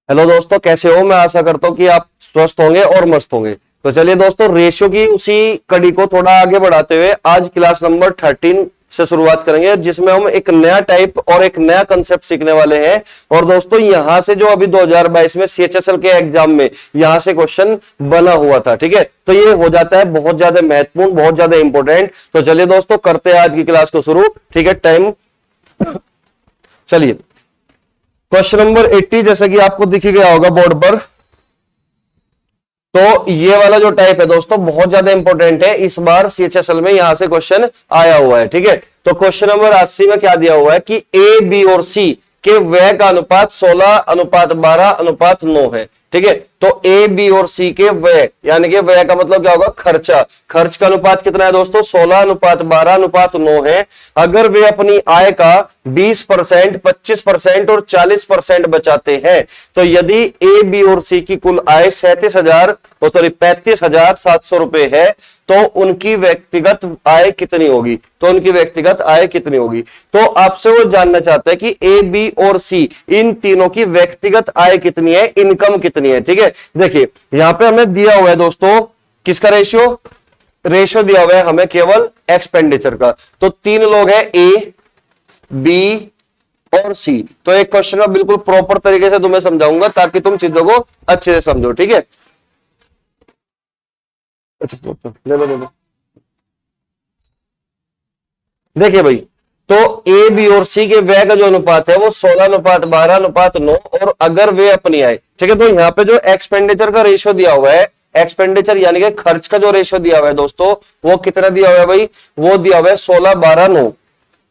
Hello दोस्तों, कैसे हो? मैं आशा करता हूँ कि आप स्वस्थ होंगे और मस्त होंगे। तो चलिए दोस्तों, रेशियो की उसी कड़ी को थोड़ा आगे बढ़ाते हुए आज क्लास नंबर 13 से शुरुआत करेंगे, जिसमें हम एक नया टाइप और एक नया कंसेप्ट सीखने वाले हैं। और दोस्तों, यहां से जो अभी 2022 में सीएचएसएल के एग्जाम में यहां से क्वेश्चन बना हुआ था, ठीक है, तो ये हो जाता है बहुत ज्यादा महत्वपूर्ण, बहुत ज्यादा इंपॉर्टेंट। तो चलिए दोस्तों, करते हैं आज की क्लास को शुरू। ठीक है, टाइम चलिए क्वेश्चन नंबर 80 जैसे कि आपको दिख ही गया होगा बोर्ड पर। तो ये वाला जो टाइप है दोस्तों बहुत ज्यादा इंपॉर्टेंट है, इस बार सीएचएसएल में यहां से क्वेश्चन आया हुआ है। ठीक है, तो क्वेश्चन नंबर 80 में क्या दिया हुआ है कि ए बी और सी के व्यय का अनुपात 16:12:9 है। ठीक है, तो ए बी और सी के व्यय, यानी कि व्यय का मतलब क्या होगा? खर्चा। खर्च का अनुपात कितना है दोस्तों? 16:12:9 है। अगर वे अपनी आय का 20%, 25% और 40% बचाते हैं, तो यदि ए बी और सी की कुल आय 35,700 रुपए है, तो उनकी व्यक्तिगत आय कितनी होगी? तो उनकी व्यक्तिगत आय कितनी होगी? तो आपसे वो जानना चाहता है कि ए बी और सी इन तीनों की व्यक्तिगत आय कितनी है, इनकम कितनी है। ठीक है, देखिए यहां पे हमें दिया हुआ है दोस्तों किसका रेशियो? रेशियो दिया हुआ है हमें केवल एक्सपेंडिचर का। तो तीन लोग हैं, ए बी और सी। तो एक क्वेश्चन में बिल्कुल प्रॉपर तरीके से तुम्हें समझाऊंगा ताकि तुम चीजों को अच्छे से समझो। ठीक है, अच्छा ले लो ले लो। देखिए भाई, तो ए बी और सी के व्यय का जो अनुपात है वो 16:12:9, और अगर वे अपनी आए, ठीक है, तो यहाँ पे जो एक्सपेंडिचर का रेशियो दिया हुआ है, एक्सपेंडिचर यानी कि खर्च का जो रेशियो दिया हुआ है दोस्तों, वो कितना दिया हुआ है भाई? वो दिया हुआ है 16:12:9,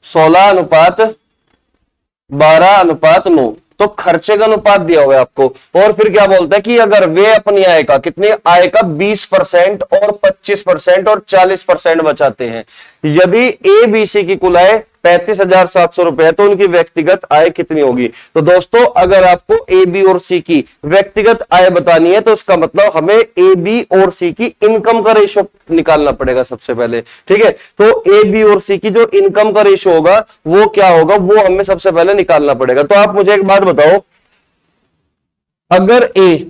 16:12:9। तो खर्चे का अनुपात दिया हुआ है आपको। और फिर क्या बोलता है कि अगर वे अपनी आय का, कितनी आय का 20% और 25% और 40% बचाते हैं, यदि ए बी सी की कुल आय 35,700 रुपए है, तो उनकी व्यक्तिगत आय कितनी होगी? तो दोस्तों, अगर आपको ए बी और सी की व्यक्तिगत आय बतानी है, तो इसका मतलब हमें ए बी और सी की इनकम का रेशियो निकालना पड़ेगा सबसे पहले। ठीक है, तो ए बी और सी की जो इनकम का रेशियो होगा वो क्या होगा, वो हमें सबसे पहले निकालना पड़ेगा। तो आप मुझे एक बात बताओ, अगर ए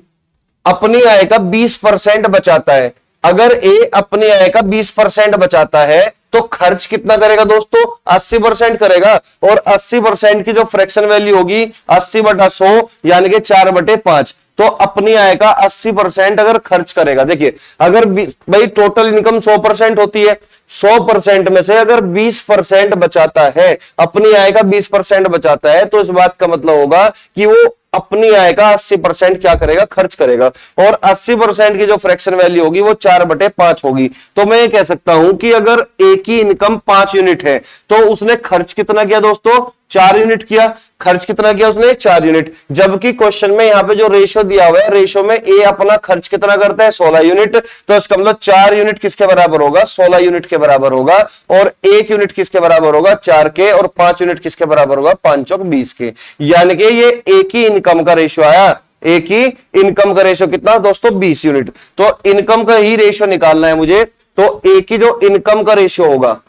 अपनी आय का 20% बचाता है, अगर ए अपनी आय का 20% बचाता है, तो खर्च कितना करेगा दोस्तों? 80% करेगा। और 80% की जो फ्रैक्शन वैल्यू होगी 80/100, यानी कि 4/5। तो अपनी आय का 80% अगर खर्च करेगा, देखिए अगर भाई टोटल इनकम 100% होती है, 100% में से अगर 20% बचाता है, अपनी आय का 20% बचाता है, तो इस बात का मतलब होगा कि वो अपनी आय का 80% क्या करेगा? खर्च करेगा। और 80% की जो फ्रैक्शन वैल्यू होगी वो 4/5 होगी। तो मैं ये कह सकता हूं कि अगर ए की इनकम 5 यूनिट है, तो उसने खर्च कितना किया दोस्तों? 4 यूनिट किया। खर्च कितना किया उसने? 4 यूनिट। जबकि क्वेश्चन में यहां पे जो रेशियो दिया हुआ है, रेशियो में ए अपना खर्च कितना करता है? 16 यूनिट। तो इसका मतलब 4 यूनिट किसके बराबर होगा? 16 यूनिट के बराबर होगा। और 1 यूनिट किसके बराबर होगा? 4 के। और 5 यूनिट किसके बराबर होगा? 5 चौक 20 के। यानी कि ये ए की इनकम का रेशियो आया। एक ही इनकम का रेशियो कितना दोस्तों? 20 यूनिट। तो इनकम का ही रेशियो निकालना है मुझे। तो एक ही जो इनकम का रेशियो होगा,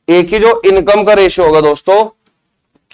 एक ही जो इनकम का रेशियो होगा दोस्तों,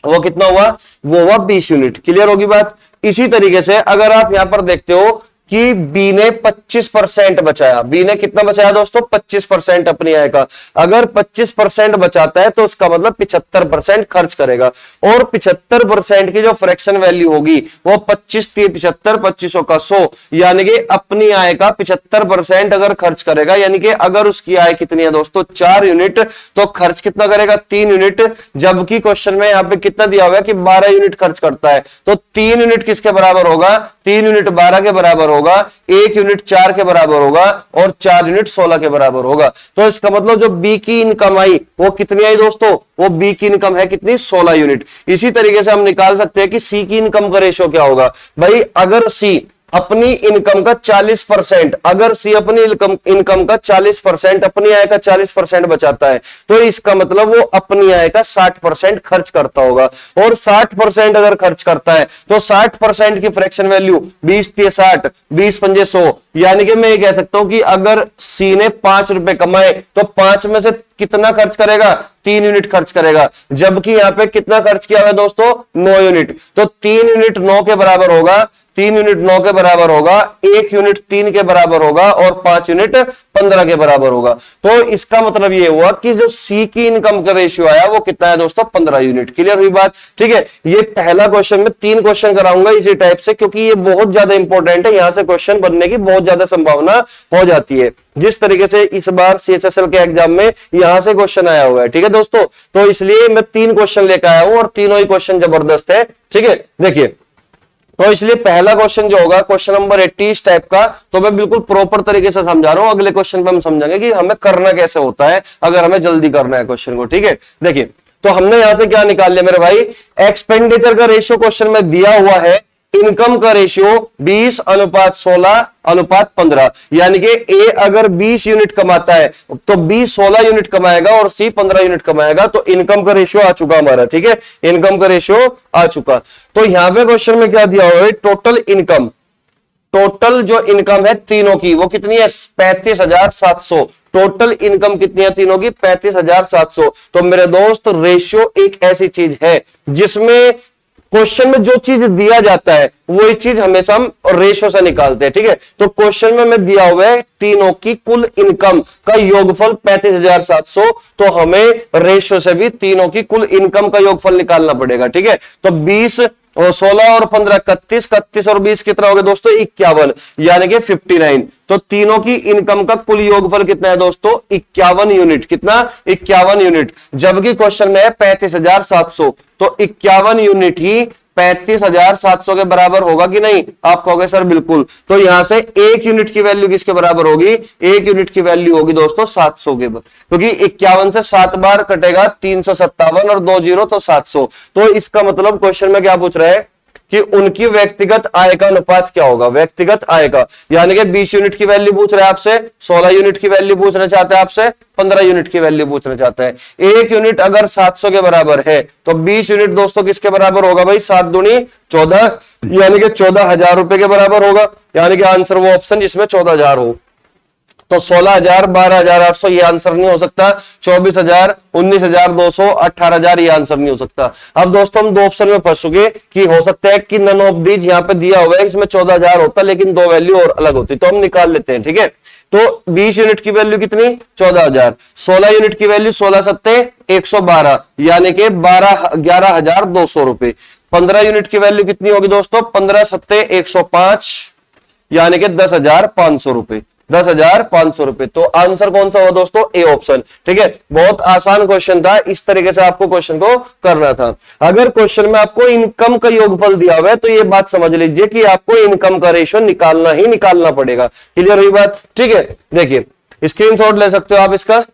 वो कितना हुआ? वो हुआ 20 यूनिट। क्लियर होगी बात? इसी तरीके से अगर आप यहां पर देखते हो कि बी ने 25% बचाया, बी ने कितना बचाया दोस्तों? 25% अपनी आय का। अगर 25% बचाता है तो उसका मतलब 75% खर्च करेगा। और 75% की जो फ्रैक्शन वैल्यू होगी वो 25 3 75, 25 का 100, यानी कि अपनी आय का 75% अगर खर्च करेगा, यानी कि अगर उसकी आय कितनी है दोस्तों? 4 यूनिट, तो खर्च कितना करेगा? 3 यूनिट। जबकि क्वेश्चन में यहां पे कितना दिया हुआ है कि 12 यूनिट खर्च करता है, तो 3 यूनिट किसके बराबर होगा? 3 यूनिट 12 के बराबर होगा, 1 यूनिट 4 के बराबर होगा, और 4 यूनिट 16 के बराबर होगा। तो इसका मतलब जो बी की इनकम आई वो कितनी आई दोस्तों? वो बी की इनकम है कितनी? 16 यूनिट। इसी तरीके से हम निकाल सकते हैं कि सी की इनकम का रेशियो क्या होगा। भाई अगर सी अपनी इनकम का 40%, अगर सी अपनी इनकम का 40%, अपनी आय का 40% बचाता है, तो इसका मतलब वो अपनी आय का 60% खर्च करता होगा। और 60% अगर खर्च करता है तो 60% की फ्रैक्शन वैल्यू 20 3 60, 20 5 100, यानी कि मैं ये कह सकता हूं कि अगर सी ने 5 रुपए कमाए तो 5 में से कितना खर्च करेगा? 3 यूनिट खर्च करेगा। जबकि यहां पे कितना खर्च किया हुआ है दोस्तों? 9 यूनिट। तो 3 यूनिट 9 के बराबर होगा, 3 यूनिट 9 के बराबर होगा, 1 यूनिट 3 के बराबर होगा और 5 यूनिट 15 के बराबर होगा। तो इसका मतलब ये हुआ कि जो सी की इनकम का रेशियो आया वो कितना है दोस्तों, 15 यूनिट। क्लियर हुई बात? ठीक है, ये पहला क्वेश्चन में 3 क्वेश्चन कराऊंगा इसी टाइप से, क्योंकि ये बहुत ज्यादा इंपॉर्टेंट है, यहां से क्वेश्चन बनने की बहुत ज्यादा संभावना हो जाती है, जिस तरीके से इस बार सीएचएसएल के एग्जाम में यहां से क्वेश्चन आया हुआ है। ठीक है दोस्तों, तो इसलिए मैं 3 क्वेश्चन लेकर आया हूं और तीनों ही क्वेश्चन जबरदस्त है। ठीक है, देखिए, तो इसलिए पहला क्वेश्चन जो होगा क्वेश्चन नंबर 80 इस टाइप का, तो मैं बिल्कुल प्रॉपर तरीके से समझा रहा हूं। अगले क्वेश्चन पे हम समझेंगे कि हमें करना कैसे होता है अगर हमें जल्दी करना है क्वेश्चन को। ठीक है, देखिए, तो हमने यहां से क्या निकाल लिया मेरे भाई, एक्सपेंडिचर का रेशियो क्वेश्चन में दिया हुआ है, इनकम का रेशियो 20:16:15, यानी कि ए अगर 20 यूनिट कमाता है तो बी 16 यूनिट कमाएगा और सी 15 यूनिट कमाएगा। तो इनकम का रेशियो आ चुका हमारा। ठीक है, इनकम का रेशियो आ चुका। तो यहां पे क्वेश्चन में क्या दिया हुआ है, टोटल इनकम, टोटल जो इनकम है तीनों की वो कितनी है, 35,700। टोटल इनकम कितनी है तीनों की, 35,700। तो मेरे दोस्त रेशियो एक ऐसी चीज है जिसमें क्वेश्चन में जो चीज दिया जाता है वही चीज हमेशा हम रेशो से निकालते हैं। ठीक है, तो क्वेश्चन में मैं दिया हुआ है तीनों की कुल इनकम का योगफल 35,700, तो हमें रेशो से भी तीनों की कुल इनकम का योगफल निकालना पड़ेगा। ठीक है, तो 20 और 16 और 15 31, 31 और 20 कितना हो गया दोस्तों, 51, यानी कि 59। तो तीनों की इनकम का कुल योगफल कितना है दोस्तों, 51 यूनिट। कितना, 51 यूनिट। जबकि क्वेश्चन में है 35,700, तो 51 यूनिट ही 35,700 के बराबर होगा कि नहीं? आप कहोगे सर बिल्कुल। तो यहां से 1 यूनिट की वैल्यू किसके बराबर होगी, 1 यूनिट की वैल्यू होगी दोस्तों 700 के, क्योंकि 51 से 7 बार कटेगा 357 और 2 जीरो तो 700। तो इसका मतलब क्वेश्चन में क्या पूछ रहा है कि उनकी व्यक्तिगत आय का अनुपात क्या होगा, व्यक्तिगत आय का, यानी कि 20 यूनिट की वैल्यू पूछ रहा है आपसे, 16 यूनिट की वैल्यू पूछना चाहता है आपसे, 15 यूनिट की वैल्यू पूछना चाहता है। 1 यूनिट अगर 700 के बराबर है तो 20 यूनिट दोस्तों किसके बराबर होगा भाई, 7 दूनी 14, यानी कि 14,000 रुपए के बराबर होगा। यानी कि आंसर वो ऑप्शन जिसमें 14,000 हो। तो 16,000, 12,800 ये आंसर नहीं हो सकता, 24,000, 19,200, 18,000 ये आंसर नहीं हो सकता। अब दोस्तों हम 2 ऑप्शन में फंस चुके कि हो सकता है कि नन ऑफ दीज, यहां पे दिया हुआ है इसमें 14,000 होता लेकिन 2 वैल्यू और अलग होती, तो हम निकाल लेते हैं। ठीक है, तो 20 यूनिट की वैल्यू कितनी, 14,000, 16 यूनिट की वैल्यू 16 सत्ते 112, यानी कि 11,200 रुपए। 15 यूनिट की वैल्यू कितनी होगी दोस्तों, 15 सत्ते 105, यानी कि 10,500 रुपए, 10,500 रुपए। तो आंसर कौन सा हुआ दोस्तों, ए ऑप्शन। ठीक है, बहुत आसान क्वेश्चन था, इस तरीके से आपको क्वेश्चन को करना था। अगर क्वेश्चन में आपको इनकम का योगफल दिया हुआ है तो ये बात समझ लीजिए कि आपको इनकम का रेशियो निकालना ही निकालना पड़ेगा। क्लियर हुई बात? ठीक है, देखिए स्क्रीनशॉट ले सकते हो आप इसका।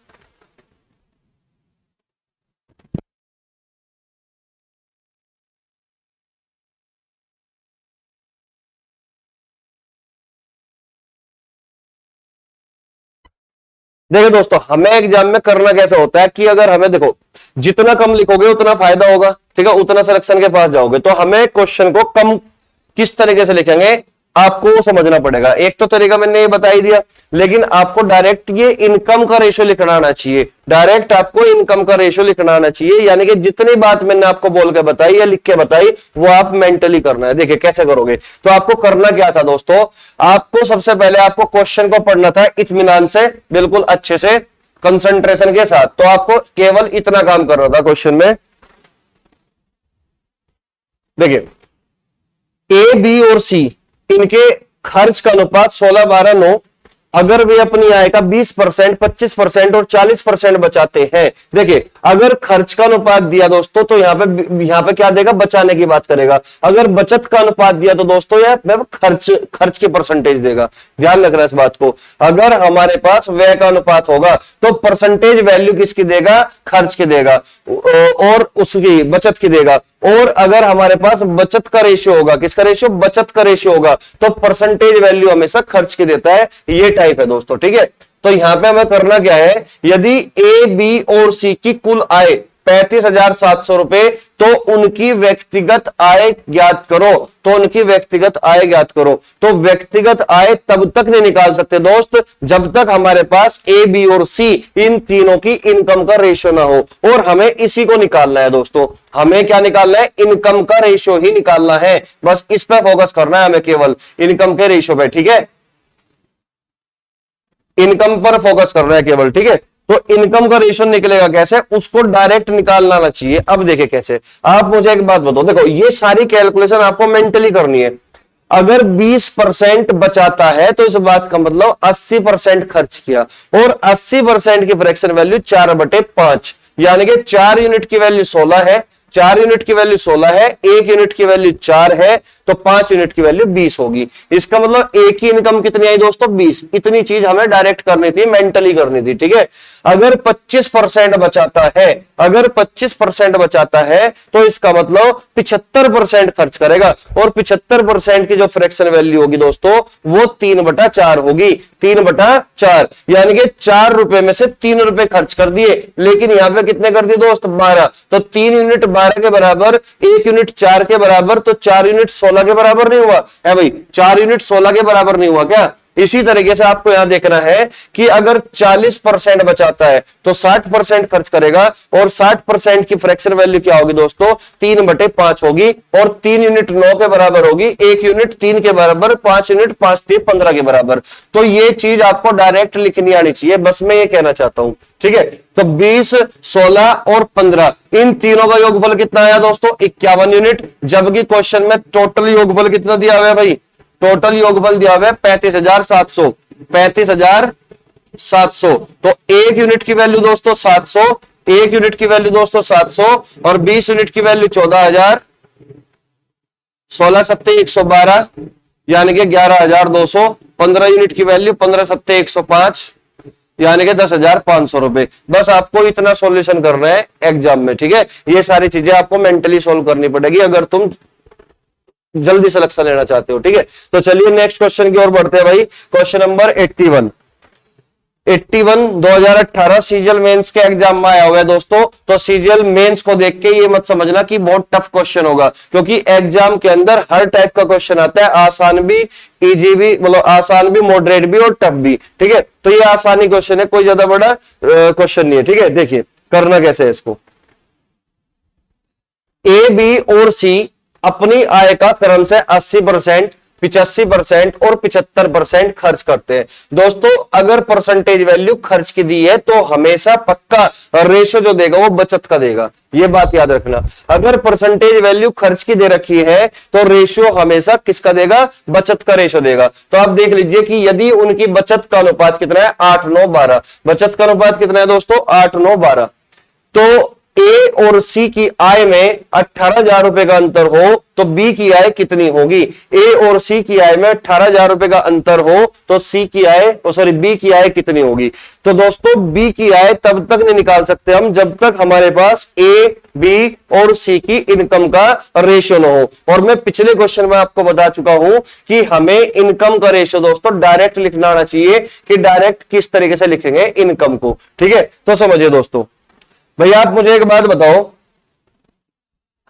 देखो दोस्तों, हमें एग्जाम में करना कैसे होता है कि अगर हमें देखो जितना कम लिखोगे उतना फायदा होगा। ठीक है, उतना सिलेक्शन के पास जाओगे। तो हमें क्वेश्चन को कम किस तरीके से लिखेंगे आपको समझना पड़ेगा। एक तो तरीका मैंने ये बता ही दिया, लेकिन आपको डायरेक्ट ये इनकम का रेशियो लिखना आना चाहिए। डायरेक्ट आपको इनकम का रेशियो लिखना आना चाहिए, यानी कि जितनी बात मैंने आपको बोल के बताई या लिख के बताई वो आप मेंटली करना है। देखिए कैसे करोगे, तो आपको करना क्या था दोस्तों, आपको सबसे पहले आपको क्वेश्चन को पढ़ना था इत्मीनान से, बिल्कुल अच्छे से कंसंट्रेशन के साथ। तो आपको केवल इतना काम करना था क्वेश्चन में। देखिए ए, बी और सी इनके खर्च का अनुपात 16, 12, 9। अगर वे अपनी आय का 20%, 25% और 40% बचाते हैं। देखिए अगर खर्च का अनुपात दिया दोस्तों तो यहां पे क्या देगा, बचाने की बात करेगा। अगर बचत का अनुपात दिया तो दोस्तों यह खर्च की परसेंटेज देगा। ध्यान रखना इस बात को। अगर हमारे पास व्यय का अनुपात होगा तो परसेंटेज वैल्यू किसकी देगा, खर्च की देगा और उसकी बचत की देगा। और अगर हमारे पास बचत का रेशियो होगा, किसका रेशियो, बचत का रेशियो होगा, तो परसेंटेज वैल्यू हमेशा खर्च की देता है। ये टाइप है दोस्तों। ठीक है, तो यहां पे हमें करना क्या है, यदि ए, बी और सी की कुल आय 35,700 रुपए, तो उनकी व्यक्तिगत आय ज्ञात करो। तो उनकी व्यक्तिगत आय ज्ञात करो। तो व्यक्तिगत आय तब तक नहीं निकाल सकते दोस्त जब तक हमारे पास ए, बी और सी इन तीनों की इनकम का रेशियो ना हो, और हमें इसी को निकालना है दोस्तों। हमें क्या निकालना है? इनकम का रेशियो ही निकालना है। बस इस पे फोकस करना है हमें, केवल इनकम के रेशियो पे, ठीक है। इनकम पर फोकस कर रहे हैं केवल, ठीक है। तो इनकम का रेशियो निकलेगा कैसे, उसको डायरेक्ट निकालना आना चाहिए। अब देखिए कैसे। आप मुझे एक बात बताओ, देखो ये सारी कैलकुलेशन आपको मेंटली करनी है। अगर 20% बचाता है तो इस बात का मतलब 80% खर्च किया, और 80% की फ्रैक्शन वैल्यू 4/5, यानी कि 4 यूनिट की वैल्यू 16 है, 4 यूनिट की वैल्यू 16 है, 1 यूनिट की वैल्यू 4 है, तो 5 यूनिट की वैल्यू 20 होगी। इसका मतलब एक ही इनकम कितनी आई दोस्तों? 20। इतनी चीज हमें डायरेक्ट करनी थी, मेंटली करनी थी, ठीक है। अगर 25% बचाता है, अगर 25% बचाता है तो इसका मतलब 75% खर्च करेगा, और 75% की जो फ्रैक्शन वैल्यू होगी दोस्तों वो 3/4 होगी। 3/4 यानी कि 4 रुपए में से 3 रुपए खर्च कर दिए, लेकिन यहां पे कितने कर दिए दोस्त? 12। तो 3 यूनिट 12 के बराबर, 1 यूनिट 4 के बराबर, तो 4 यूनिट 16 के बराबर नहीं हुआ है भाई? 4 यूनिट 16 के बराबर नहीं हुआ क्या? इसी तरीके से आपको यहां देखना है कि अगर 40% बचाता है तो 60% खर्च करेगा, और 60% की फ्रैक्शन वैल्यू क्या होगी दोस्तों? 3/5 होगी, और 3 यूनिट 9 के बराबर होगी, 1 यूनिट 3 के बराबर, 5 यूनिट 5 3 15 के बराबर। तो ये चीज आपको डायरेक्ट लिखनी आनी चाहिए, बस मैं ये कहना चाहता हूं, ठीक है। तो 20, 16 और 15 इन तीनों का योगफल कितना आया दोस्तों? 51 यूनिट, जबकि क्वेश्चन में टोटल योगफल कितना दिया हुआ है भाई? टोटल योगफल दिया हुआ है 35,700। 35,700, तो 1 यूनिट की वैल्यू दोस्तों 700, 1 यूनिट की वैल्यू दोस्तों 700, और 20 यूनिट की वैल्यू 14,000, 16 सत्ते 112 यानी कि 11,200, 15 यूनिट की वैल्यू 15 सत्ते 105 यानी कि 10,500 रुपए। बस आपको इतना सॉल्यूशन करना है एग्जाम में, ठीक है। ये सारी चीजें आपको मेंटली सोल्व करनी पड़ेगी अगर तुम जल्दी सिलेक्शन लेना चाहते हो, ठीक है। तो चलिए नेक्स्ट क्वेश्चन की ओर बढ़ते हैं भाई। क्वेश्चन नंबर 81 2018 सीजीएल मेंस के एग्जाम में आया हुआ है दोस्तों। तो सीजीएल मेंस को देख के ये मत समझना कि बहुत टफ क्वेश्चन होगा, क्योंकि एग्जाम के अंदर हर टाइप का क्वेश्चन आता है, आसान भी, इजी भी, मतलब आसान भी, मॉडरेट भी और टफ भी, ठीक है। तो ये आसानी क्वेश्चन है, कोई ज्यादा बड़ा क्वेश्चन नहीं है, ठीक है। देखिए करना कैसे है इसको। ए, बी और सी अपनी आय का क्रम से 80%, 85% और 75% खर्च करते हैं। दोस्तों अगर परसेंटेज वैल्यू खर्च की दी है तो हमेशा पक्का रेशो जो देगा वो बचत का देगा, ये बात याद रखना। अगर परसेंटेज वैल्यू खर्च की दे रखी है तो रेशियो हमेशा किसका देगा? बचत का रेशियो देगा। तो आप देख लीजिए कि यदि उनकी बचत का अनुपात कितना है? 8-9-12। बचत का अनुपात कितना है दोस्तों? 8-9-12। तो ए और सी की आय में 18,000 रुपए का अंतर हो तो बी की आय कितनी होगी? ए और सी की आय में 18,000 रुपए का अंतर हो तो सी की आय, सॉरी बी की आय कितनी होगी? तो दोस्तों बी की आय तब तक नहीं निकाल सकते हम जब तक हमारे पास ए, बी और सी की इनकम का रेशियो न हो। और मैं पिछले क्वेश्चन में आपको बता चुका हूं कि हमें इनकम का रेशियो दोस्तों डायरेक्ट लिखना आना चाहिए, कि डायरेक्ट किस तरीके से लिखेंगे इनकम को, ठीक है। तो समझिए दोस्तों, भैया आप मुझे एक बात बताओ,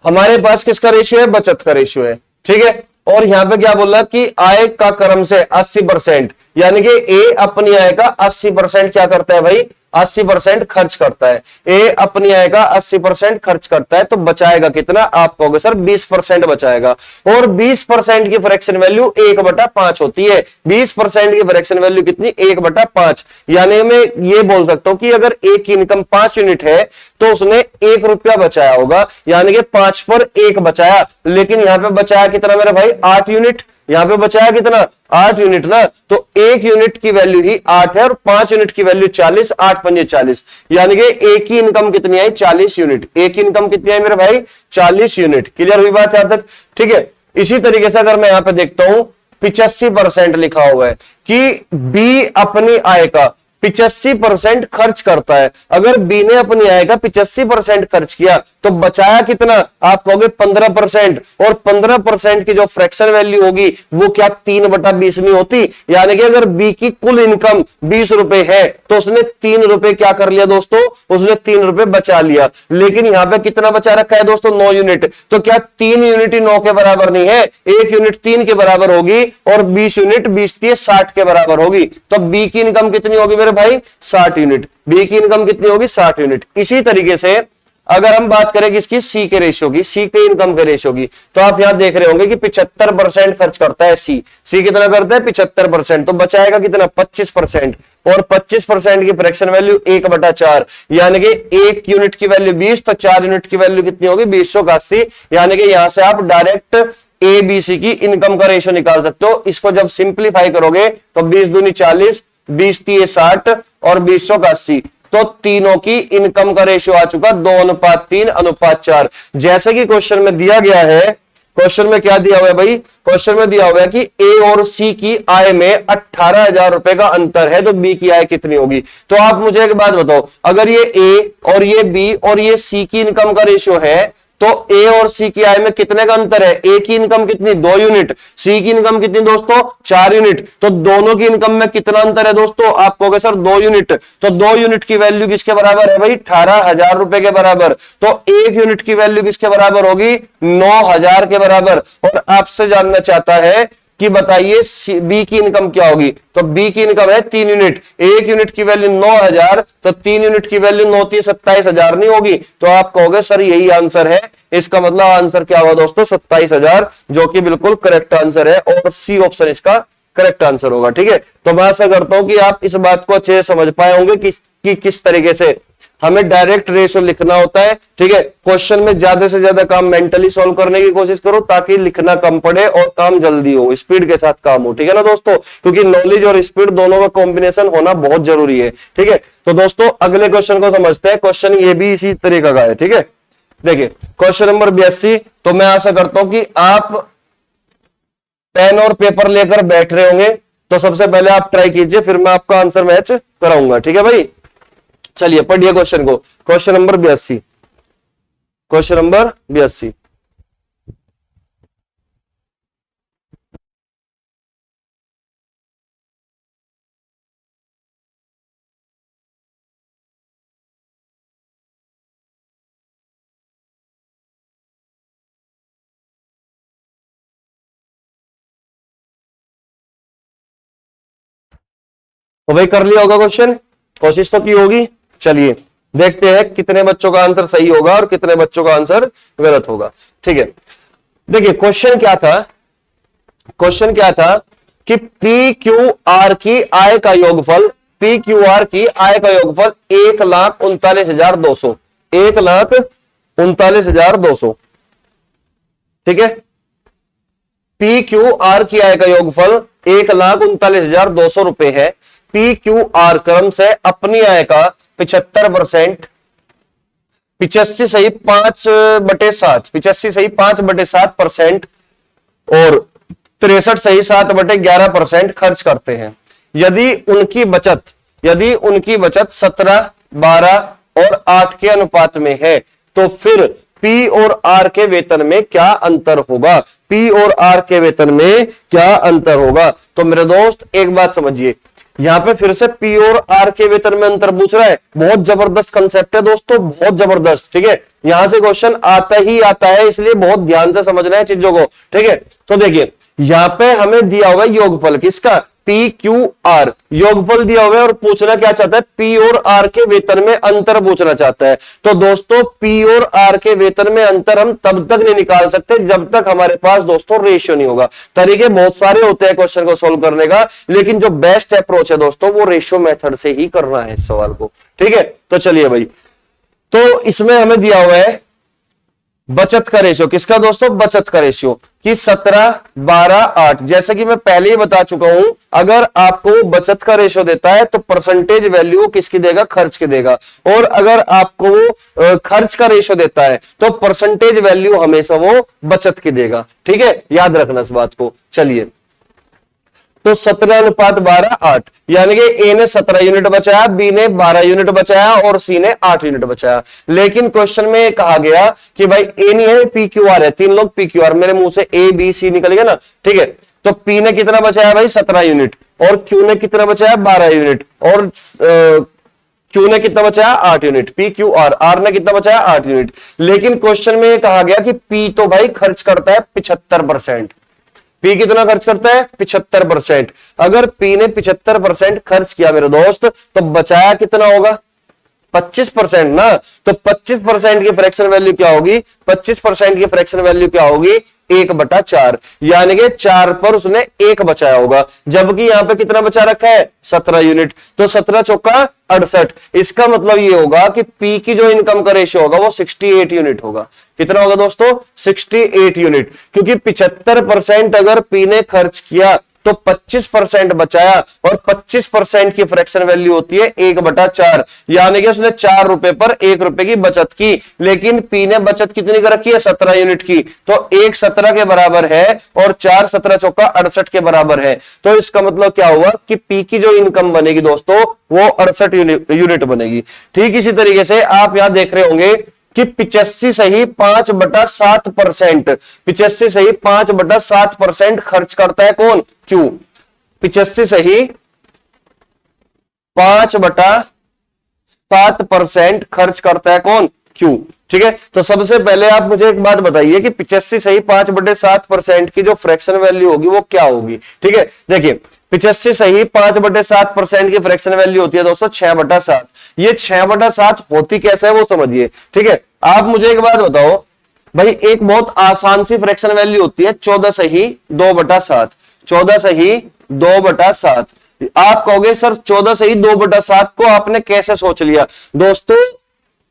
हमारे पास किसका रेशियो है? बचत का रेशियो है, ठीक है। और यहां पे क्या बोला कि आय का क्रम से 80%, यानी कि ए अपनी आय का 80% क्या करता है भाई? 80% खर्च करता है। ए अपनी आय का 80% खर्च करता है, तो बचाएगा कितना? आप कहोगे सर 20% बचाएगा। और 20% की फ्रैक्शन वैल्यू 1/5 होती है। 20% की फ्रैक्शन वैल्यू कितनी? 1/5। यानी मैं ये बोल सकता हूं कि अगर एक की इनकम 5 यूनिट है तो उसने 1 रुपया बचाया होगा, यानी कि 5 पर 1 बचाया। लेकिन यहां पे बचाया कितना मेरा भाई? 8 यूनिट। यहां पे बचाया कितना? 8 यूनिट ना। तो 1 यूनिट की वैल्यू ही 8 है और 5 यूनिट की वैल्यू 40, 8 पंजे 40, यानी कि एक की इनकम कितनी आई? 40 यूनिट। एक की इनकम कितनी आई मेरे भाई? 40 यूनिट। क्लियर हुई बात यहां तक? ठीक है। इसी तरीके से अगर मैं यहां पे देखता हूं 85% लिखा हुआ है कि बी अपनी आय का 85% खर्च करता है। अगर बी ने अपनी आय का 85% खर्च किया तो बचाया कितना, आप कहोगे 15%, और 15% की जो फ्रैक्शन वैल्यू होगी वो क्या 3/20 में होती, यानी कि अगर बी की कुल इनकम 20 रुपए है तो उसने 3 रुपए क्या कर लिया दोस्तों, उसने 3 रुपए बचा लिया। लेकिन यहां पे कितना बचा रखा है दोस्तों, 9 यूनिट, तो क्या 3 यूनिट ही 9 के बराबर नहीं है, 1 यूनिट 3 के बराबर होगी और 20 यूनिट 20×3=60 के बराबर होगी। तो बी की इनकम कितनी होगी मेरे भाई, 60 यूनिट। बी की इनकम कितनी होगी, 60 यूनिट। इसी तरीके से अगर हम बात करें किसकी, सी के रेशियो की, सी के इनकम के रेशियो की, तो आप यहां देख रहे होंगे कि 75% खर्च करता है सी। सी कितना करता है, 75%, तो बचाएगा कितना, 25%, और 25% की फ्रैक्शन वैल्यू 1/4, यानी कि 1 यूनिट की वैल्यू 20, तो 4 यूनिट की वैल्यू कितनी होगी, 20/80। यानी कि यहां से आप डायरेक्ट ए बी सी की इनकम का रेशियो निकाल सकते हो। इसको जब सिंप्लीफाई करोगे तो 20 दूनी 40, 20×3 60 और 20/80, तो तीनों की इनकम का रेशियो आ चुका 2:3:4। जैसे कि क्वेश्चन में दिया गया है, क्वेश्चन में क्या दिया हुआ है भाई, क्वेश्चन में दिया हुआ है कि ए और सी की आय में 18,000 रुपए का अंतर है, तो बी की आय कितनी होगी। तो आप मुझे एक बात बताओ, अगर ये ए और ये बी और ये सी की इनकम का रेशियो है, तो ए और सी की आय में कितने का अंतर है, ए की इनकम कितनी, 2 यूनिट, सी की इनकम कितनी दोस्तों, 4 यूनिट, तो दोनों की इनकम में कितना अंतर है दोस्तों, आप कहोगे सर 2 यूनिट, तो 2 यूनिट की वैल्यू किसके बराबर है भाई, 18,000 रुपए के बराबर। तो 1 यूनिट की वैल्यू किसके बराबर होगी, 9,000 के बराबर। और आपसे जानना चाहता है कि बताइए बी की इनकम क्या होगी, तो बी की इनकम है 3 यूनिट, 1 यूनिट की वैल्यू 9,000, तो 3 यूनिट की वैल्यू 9×3 27,000 नहीं होगी। तो आप कहोगे सर यही आंसर है, इसका मतलब आंसर क्या हुआ दोस्तों, 27,000, जो कि बिल्कुल करेक्ट आंसर है, और सी ऑप्शन इसका करेक्ट आंसर होगा। ठीक है, तो मैं आशा करता हूं कि आप इस बात को अच्छे से समझ पाए होंगे कि किस तरीके से हमें डायरेक्ट रेशियो लिखना होता है। ठीक है, क्वेश्चन में ज्यादा से ज्यादा काम मेंटली सॉल्व करने की कोशिश करो, ताकि लिखना कम पड़े और काम जल्दी हो, स्पीड के साथ काम हो। ठीक है ना दोस्तों, क्योंकि नॉलेज और स्पीड दोनों का कॉम्बिनेशन होना बहुत जरूरी है। ठीक है, तो दोस्तों अगले क्वेश्चन को समझते हैं। क्वेश्चन ये भी इसी तरीके का है। ठीक है, देखिए क्वेश्चन नंबर 82। तो मैं आशा करता हूं कि आप पेन और पेपर लेकर बैठ रहे होंगे, तो सबसे पहले आप ट्राई कीजिए, फिर मैं आपका आंसर मैच कराऊंगा। ठीक है भाई, चलिए पढ़िए क्वेश्चन को। Question number 82, question number 82। तो भाई कर लिया होगा क्वेश्चन, कोशिश तो की होगी। चलिए देखते हैं कितने बच्चों का आंसर सही होगा और कितने बच्चों का आंसर गलत होगा। ठीक है, देखिए क्वेश्चन क्या था, क्वेश्चन क्या था कि पी क्यू आर की आय का योगफल, पी क्यू आर की आय का योगफल 1,39,200, 1,39,200। ठीक है, पी क्यू आर की आय का योगफल 1,39,200 रुपए है। पी क्यू आर क्रम से अपनी आय का 75%, 85 सही 5/7, 85 सही 5/7% और 63 सही 7/11% खर्च करते हैं। यदि उनकी बचत 17, 12 और 8 के अनुपात में है, तो फिर पी और आर के वेतन में क्या अंतर होगा, पी और आर के वेतन में क्या अंतर होगा। तो मेरे दोस्त एक बात समझिए, यहां पे फिर से पी और आर के वेतन में अंतर पूछ रहा है। बहुत जबरदस्त कंसेप्ट है दोस्तों, बहुत जबरदस्त। ठीक है, यहां से क्वेश्चन आता ही आता है, इसलिए बहुत ध्यान से समझना है चीजों को। ठीक है, तो देखिए यहां पे हमें दिया होगा योगफल किसका, पी क्यू आर, योगफल दिया हुआ है और पूछना क्या चाहता है, पी और आर के वेतन में अंतर पूछना चाहता है। तो दोस्तों पी और आर के वेतन में अंतर हम तब तक नहीं निकाल सकते जब तक हमारे पास दोस्तों रेशियो नहीं होगा। तरीके बहुत सारे होते हैं क्वेश्चन को सोल्व करने का, लेकिन जो बेस्ट अप्रोच है दोस्तों वो रेशियो मेथड से ही करना है इस सवाल को। ठीक है, तो चलिए भाई, तो इसमें हमें दिया हुआ है बचत का रेशियो, किसका दोस्तों, बचत का रेशियो कि 17, 12, 8। जैसे कि मैं पहले ही बता चुका हूं, अगर आपको बचत का रेशियो देता है तो परसेंटेज वैल्यू किसकी देगा, खर्च की देगा, और अगर आपको खर्च का रेशियो देता है तो परसेंटेज वैल्यू हमेशा वो बचत की देगा। ठीक है, याद रखना इस बात को। चलिए तो 17:12 8, यानी कि ए ने 17 यूनिट बचाया, बी ने 12 यूनिट बचाया और सी ने 8 यूनिट बचाया। लेकिन क्वेश्चन में कहा गया कि भाई ए नहीं है, पी क्यू आर है, तीन लोग पी क्यू आर, मेरे मुंह से ए बी सी निकल गया ना, ठीक है। तो पी ने कितना बचाया भाई 17 यूनिट, और क्यू ने कितना बचाया 12 यूनिट, और क्यू ने कितना बचाया 8 unit, P Q R, R ने कितना बचाया 8 यूनिट। लेकिन क्वेश्चन में कहा गया कि पी तो भाई खर्च करता है 75%। पी कितना खर्च करता है 75%। अगर पी ने 75% खर्च किया मेरे दोस्त, तो बचाया कितना होगा 25% ना। तो 25% की फ्रैक्शन वैल्यू क्या होगी, 25% की फ्रैक्शन वैल्यू क्या होगी 1/4, यानी कि 4 पर उसने 1 बचाया होगा, जबकि यहां पे कितना बचा रखा है 17 यूनिट। तो 17 चौका 68, इसका मतलब ये होगा कि पी की जो इनकम का रेशियो होगा वो 68 यूनिट होगा। कितना होगा दोस्तों 68 यूनिट, क्योंकि 75% अगर पी ने खर्च किया तो 25% बचाया, और 25% की फ्रैक्शन वैल्यू होती है 1/4, यानी कि उसने 4 रुपए पर 1 रुपए की बचत की। लेकिन पी ने बचत कितनी कर रखी है 17 यूनिट की, तो 1 17 के बराबर है और 4 17 चौका 68 के बराबर है। तो इसका मतलब क्या हुआ कि पी की जो इनकम बनेगी दोस्तों वो 68 यूनिट बनेगी। ठीक इसी तरीके से आप यहां देख रहे होंगे कि 85 सही 5/7%, 85 सही 5/7% खर्च करता है कौन क्यों, 85 सही 5/7% खर्च करता है कौन क्यों। ठीक है, तो सबसे पहले आप मुझे एक बात बताइए कि 85 सही 5/7% की जो फ्रैक्शन वैल्यू होगी वो क्या होगी। ठीक है, देखिए 85 सही 5/7% की फ्रैक्शन वैल्यू होती है दोस्तों 6/7। ये 6/7 होती कैसे है वो समझिए। ठीक है, आप मुझे एक बात बताओ भाई, एक बहुत आसान सी फ्रैक्शन वैल्यू होती है 14 सही 2/7, 14 सही 2/7। आप कहोगे सर 14 सही 2/7 को आपने कैसे सोच लिया। दोस्तों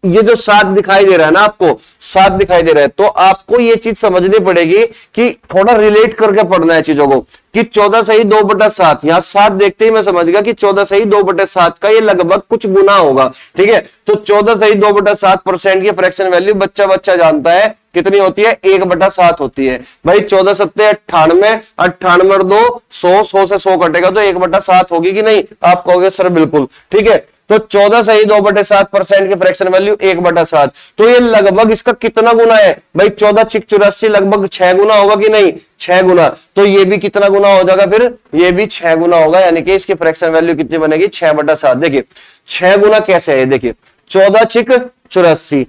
ये जो 7 दिखाई दे रहा है ना, आपको 7 दिखाई दे रहा है, तो आपको ये चीज समझनी पड़ेगी कि थोड़ा रिलेट करके पढ़ना है चीजों को, कि 14 सही 2/7, यहां 7 देखते ही मैं समझ गया कि 14 सही 2/7 का ये लगभग कुछ गुना होगा। ठीक है, तो 14 सही 2/7% की फ्रैक्शन वैल्यू बच्चा बच्चा जानता है कितनी होती है 1/7 होती है। भाई 14 सत्ते 98, 98 और 2 100, 100 से 100 कटेगा तो 1/7 होगी कि नहीं, आप कहोगे सर बिल्कुल। ठीक है, तो 14 सही 2/7% की फ्रैक्शन वैल्यू 1/7, तो ये लगभग इसका कितना गुना है भाई 14 6 84, लगभग 6 गुना होगा कि नहीं, 6 गुना। तो ये भी कितना गुना हो जाएगा फिर, ये भी 6 गुना होगा, यानी कि इसकी फ्रैक्शन वैल्यू कितनी बनेगी 6/7। देखिए 6 गुना कैसे है, देखिए 14 6 84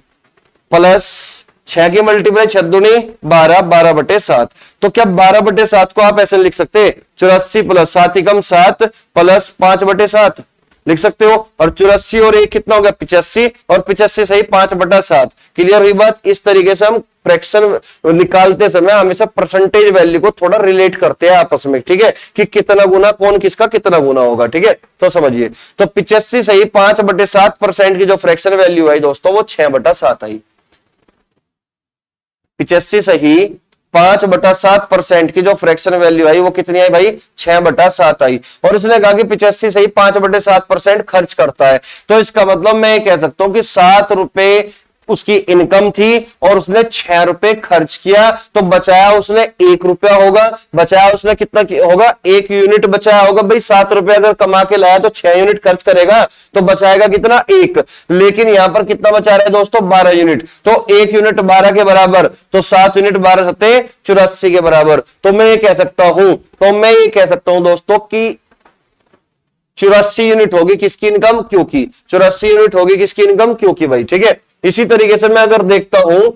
प्लस 6 की मल्टीप्लाई 6 दूनी 12, 12/7। तो क्या 12/7 को आप ऐसे लिख सकते हैं 84 प्लस 7 ही कम 7 प्लस 5/7 लिख सकते हो, और 84 और 1 कितना हो गया 85, और 85 सही 5/7। क्लियर हुई बात। इस तरीके से हम फ्रैक्शन निकालते समय हमेशा परसेंटेज वैल्यू को थोड़ा रिलेट करते हैं आपस में। ठीक है, कि कितना गुना कौन किसका कितना गुना होगा। ठीक है, तो समझिए, तो 85 सही 5/7% की जो फ्रैक्शन वैल्यू आई दोस्तों वो 6/7 आई। 85 सही 5/7% की जो फ्रैक्शन वैल्यू आई वो कितनी आई भाई 6/7 आई। और इसने कहा कि 85 सही 5/7% खर्च करता है, तो इसका मतलब मैं कह सकता हूं कि 7 रुपए उसकी इनकम थी और उसने 6 रुपए खर्च किया, तो बचाया उसने 1 रुपया होगा। बचाया उसने कितना होगा 1 यूनिट बचाया होगा। भाई 7 रुपए अगर कमा के लाया तो 6 यूनिट खर्च करेगा, तो बचाएगा कितना 1। लेकिन यहां पर कितना बचा रहा है दोस्तों 12 यूनिट, तो 1 यूनिट 12 के बराबर, तो 7 यूनिट 12 सत्ते 84 के बराबर। तो मैं ये कह सकता हूं दोस्तों कि 84 यूनिट होगी किसकी इनकम, क्योंकि 84 यूनिट होगी किसकी इनकम, क्योंकि भाई। ठीक है, इसी तरीके से मैं अगर देखता हूं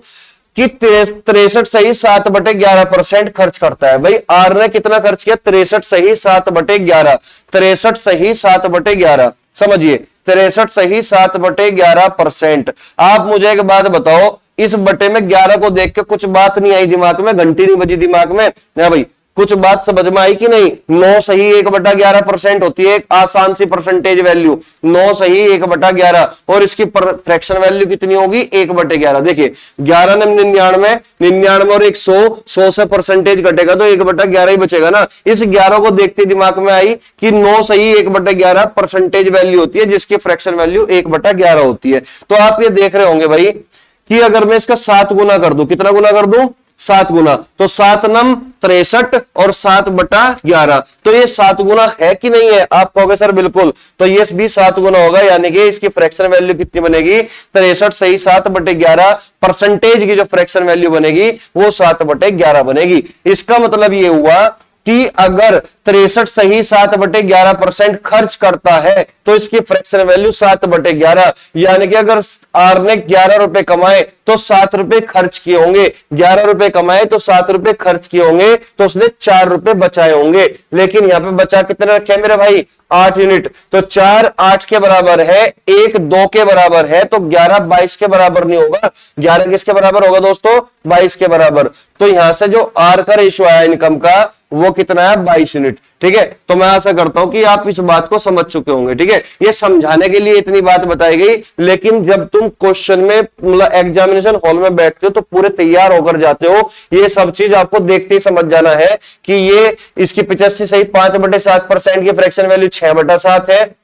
कि 63 सही 7/11% खर्च करता है। भाई आर ने कितना खर्च किया 63 सही 7/11, 63 सही 7/11, समझिए 63 सही 7/11%। आप मुझे एक बात बताओ, इस बटे में 11 को देख के कुछ बात नहीं आई दिमाग में, घंटी नहीं बजी दिमाग में ना भाई, कुछ बात समझ में आई कि नहीं। 9 सही 1/11% होती है, एक आसान सी परसेंटेज वैल्यू 9 सही 1/11, और इसकी फ्रैक्शन वैल्यू कितनी होगी 1/11। देखिए 11 ने 99, 99 और 100, 100 से परसेंटेज घटेगा तो 1/11 ही बचेगा ना। इस 11 को देखते दिमाग में आई कि 9 सही 1/11 परसेंटेज वैल्यू होती है, जिसकी फ्रैक्शन वैल्यू 1/11 होती है। तो आप ये देख रहे होंगे भाई कि अगर मैं इसका 7 गुना कर दूं, कितना गुना कर दूं 7 गुना, तो 7 नम 63 और 7/11, तो ये 7 गुना है कि नहीं है? आप कहोगे सर बिल्कुल, तो ये भी 7 गुना होगा, यानी कि इसकी फ्रैक्शन वैल्यू कितनी बनेगी? 63 सही 7/11, परसेंटेज की जो फ्रैक्शन वैल्यू बनेगी वो 7/11 बनेगी। इसका मतलब ये हुआ कि अगर 63 सही 7/11% खर्च करता है तो इसकी फ्रैक्शन वैल्यू 7/11, यानी कि अगर आर ने 11 रुपए कमाए तो 7 रुपए खर्च किए होंगे, 11 रुपए कमाए तो 7 रुपए खर्च किए होंगे, तो उसने 4 रुपए बचाए होंगे। लेकिन यहां पे बचा कितने रखे हैं मेरे भाई? 8 यूनिट, तो 4 8 के बराबर है, 1 2 के बराबर है, तो 11 22 के बराबर नहीं होगा। 11 किसके बराबर होगा दोस्तों? 22 के बराबर। तो यहां से जो आर का रेशियो आया इनकम का वो कितना है? 22 यूनिट। ठीक है, तो मैं आशा करता हूं कि आप इस बात को समझ चुके होंगे। ठीक है, ये समझाने के लिए इतनी बात बताई गई, लेकिन जब तुम क्वेश्चन में मतलब एग्जामिनेशन हॉल में बैठते हो तो पूरे तैयार होकर जाते हो। ये सब चीज आपको देखते ही समझ जाना है कि ये इसकी 85 सही 5/7% की फ्रैक्शन वैल्यू 6/7 है,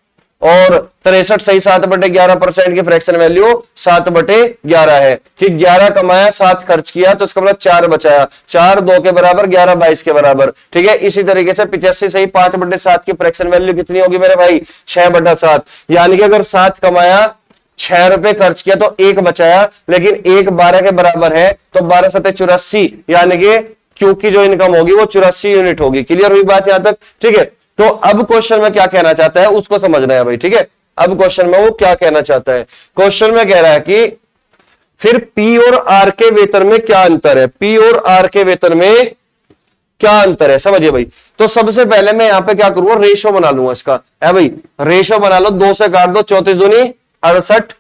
और 63 सही 7/11% की फ्रैक्शन वैल्यू 7/11 है। ठीक, 11 कमाया 7 खर्च किया, तो इसका मतलब 4 बचाया, 4 2 के बराबर, 11 22 के बराबर। ठीक है, इसी तरीके से 85 सही 5/7 की फ्रैक्शन वैल्यू कितनी होगी मेरे भाई? 6/7, यानी कि अगर 7 कमाया 6 रुपए खर्च किया तो 1 बचाया, लेकिन 1 12 के बराबर है, तो 12 7 84, यानी कि क्यू की जो इनकम होगी वो 84 यूनिट होगी। क्लियर हुई बात यहां तक? ठीक है, तो अब क्वेश्चन में क्या कहना चाहता है उसको समझना है भाई। ठीक है, अब क्वेश्चन में वो क्या कहना चाहता है? क्वेश्चन में कह रहा है कि फिर पी और आर के वेतन में क्या अंतर है? पी और आर के वेतन में क्या अंतर है, समझिए भाई। तो सबसे पहले मैं यहां पे क्या करूंगा? रेशो बना लूंगा इसका। है भाई, रेशो बना लो, 2 से काट दो, 34 दूनी 68,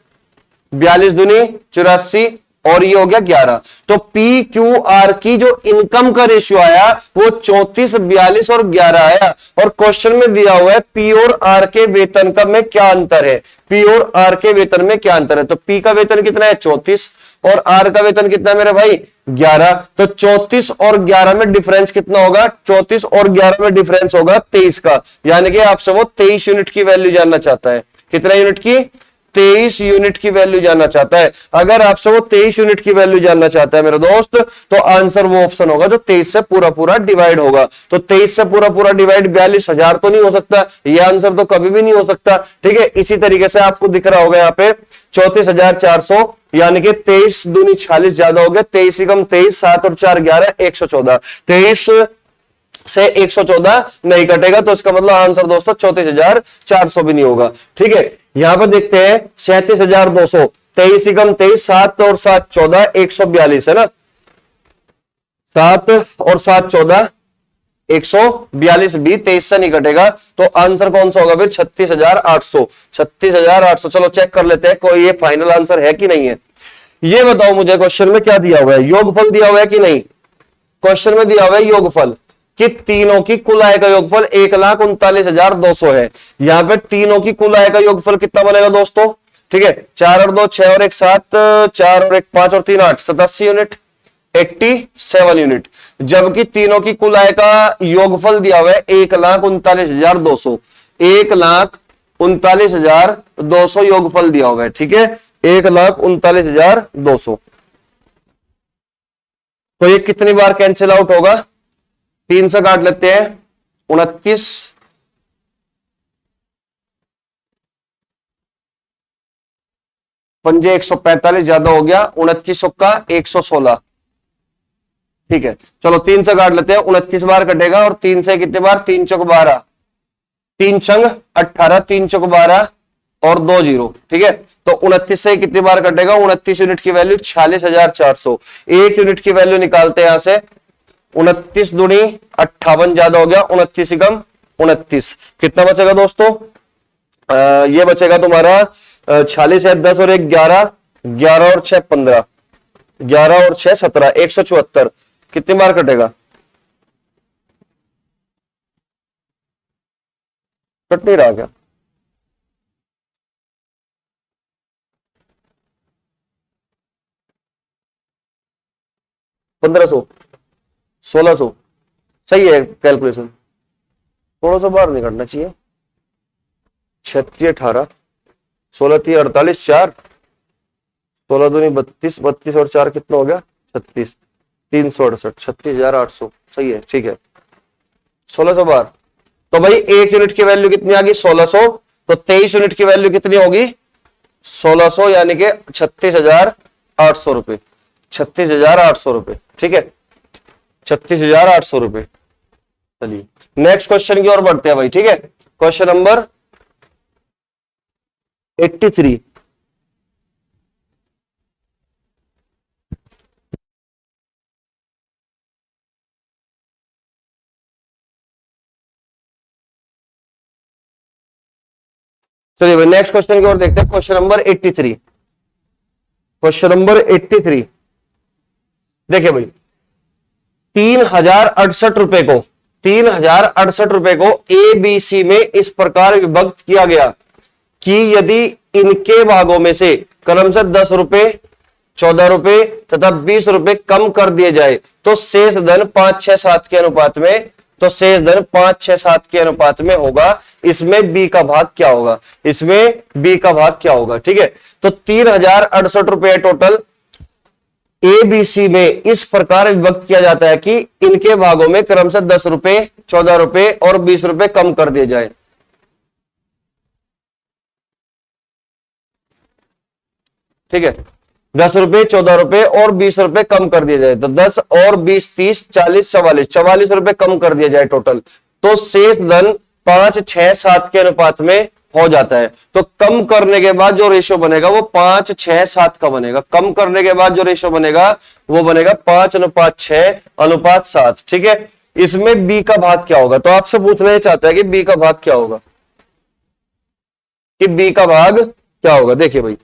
42 दूनी 84, और ये हो गया 11। तो पी क्यू आर की जो इनकम का रेशियो आया वो 34 42 और 11 आया। और क्वेश्चन में दिया हुआ है पी और आर के वेतन का में क्या अंतर है? पी और आर के वेतन में क्या अंतर है? तो पी का वेतन कितना है? 34, और आर का वेतन कितना है मेरे भाई? 11। तो 34 और 11 में डिफरेंस कितना होगा? 34 और 11 में डिफरेंस होगा 23 का, यानी कि आपसे वो 23 यूनिट की वैल्यू जानना चाहता है। कितना यूनिट की? 23 यूनिट की वैल्यू जानना चाहता है। अगर आपसे वो 23 यूनिट की वैल्यू जानना चाहता है मेरे दोस्त, तो आंसर वो ऑप्शन होगा जो 23 से पूरा पूरा डिवाइड होगा। तो 23 से पूरा पूरा डिवाइड 42,000 तो नहीं हो सकता, ये आंसर तो कभी भी नहीं हो सकता। ठीक है, इसी तरीके से आपको दिख रहा होगा यहाँ पे 34,400, यानी कि 23 दूनी 46 ज्यादा हो गया, 23 कम 23, 7 और 4 11, 114। 23 से 114 नहीं कटेगा, तो इसका मतलब आंसर दोस्तों 34,400 भी नहीं होगा। ठीक है, यहां पर देखते हैं 37,200, 23 कम 23, 7 और 7 14, 142 है ना, 7 और 7 14, 142 भी 23 से नहीं कटेगा, तो आंसर कौन सा होगा फिर? 36,800। 36,800। चलो चेक कर लेते हैं कोई ये फाइनल आंसर है कि नहीं है। ये बताओ मुझे क्वेश्चन में क्या दिया हुआ है? योगफल दिया हुआ है कि नहीं? क्वेश्चन में दिया हुआ है योगफल कि तीनों की कुल आय का योगफल 1,39,200 है। यहां पे तीनों की कुल आय का योगफल कितना बनेगा दोस्तों? ठीक है, 4 और 2 6 और 1 7, 4 और 1 5 और 3 8, 87 यूनिट, 87 यूनिट। जबकि तीनों की कुल आय का योगफल दिया हुआ है 1,39,200, 1,39,200 योगफल दिया हुआ है। ठीक है, 1,39,200। तो ये कितनी बार कैंसिल आउट होगा? 3 से काट लेते हैं, 29, पंजे 145 ज्यादा हो गया, 29 का 116। ठीक है, चलो 3 से काट लेते हैं, 29 बार कटेगा, और 3 से कितने बार? 3 चौक 12, 3 छंग 18, 3 चौक 12 और 2 जीरो। ठीक है, तो 29 से कितनी बार कटेगा? 29 यूनिट की वैल्यू 46,400। 1 यूनिट की वैल्यू निकालते हैं यहां से, 29 दूनी 58 ज्यादा हो गया, 29 कम 29, कितना बचेगा दोस्तों? ये बचेगा तुम्हारा 46 है, 10 और 1 11, 11 और 6 15, 11 और 6 17, 174। कितनी बार कटेगा? कट नहीं रहा क्या? पंद्रह सौ, 1600, सही है कैलकुलेशन। 1600 बार नहीं करना चाहिए। 36 18, 16 3 48, 4, 16 दूनी 32, 32 और 4 कितना हो गया? 36, 368, 36,800 सही है, ठीक है। 1600 बार, तो भाई 1 यूनिट की वैल्यू कितनी आ गई 1600, तो 23 यूनिट की वैल्यू कितनी होगी 1600 यानी कि 36,800 रुपए, 36,800 रुपए, ठीक है, 36,800 रुपए। चलिए नेक्स्ट क्वेश्चन की ओर बढ़ते हैं भाई, ठीक है। Question number 83। चलिए भाई नेक्स्ट क्वेश्चन की ओर देखते हैं, क्वेश्चन नंबर 83। क्वेश्चन नंबर 83 देखिए भाई, 3,068 रुपए को, 3,068 रुपए को ए बी सी में इस प्रकार विभक्त किया गया कि यदि इनके भागों में से क्रम से 10 रुपए, 14 रुपए तथा 20 रुपए कम कर दिए जाए तो शेष धन 5, 6, 7 के अनुपात में, तो शेष धन 5, 6, 7 के अनुपात में होगा। इसमें बी का भाग क्या होगा, इसमें बी का भाग क्या होगा, ठीक है। तो 3,068 रुपए टोटल ए बी सी में इस प्रकार विभक्त किया जाता है कि इनके भागों में क्रम से 10 रुपए, 14 रुपए और 20 रुपए कम कर दिए जाए। ठीक है, 10 रुपए, 14 रुपए और 20 रुपए कम कर दिए जाए, तो 10 और 20, 30, 40, 44, 44 रुपए कम कर दिया जाए टोटल, तो शेष धन 5, 6, 7 के अनुपात में हो जाता है। तो कम करने के बाद जो रेशो बनेगा वो 5, 6, 7 का बनेगा। कम करने के बाद जो रेशो बनेगा वो बनेगा 5:6:7, ठीक है। इसमें बी का भाग क्या होगा, तो आपसे पूछना ही चाहता है कि बी का भाग क्या होगा, कि बी का भाग क्या होगा। देखिए भाई,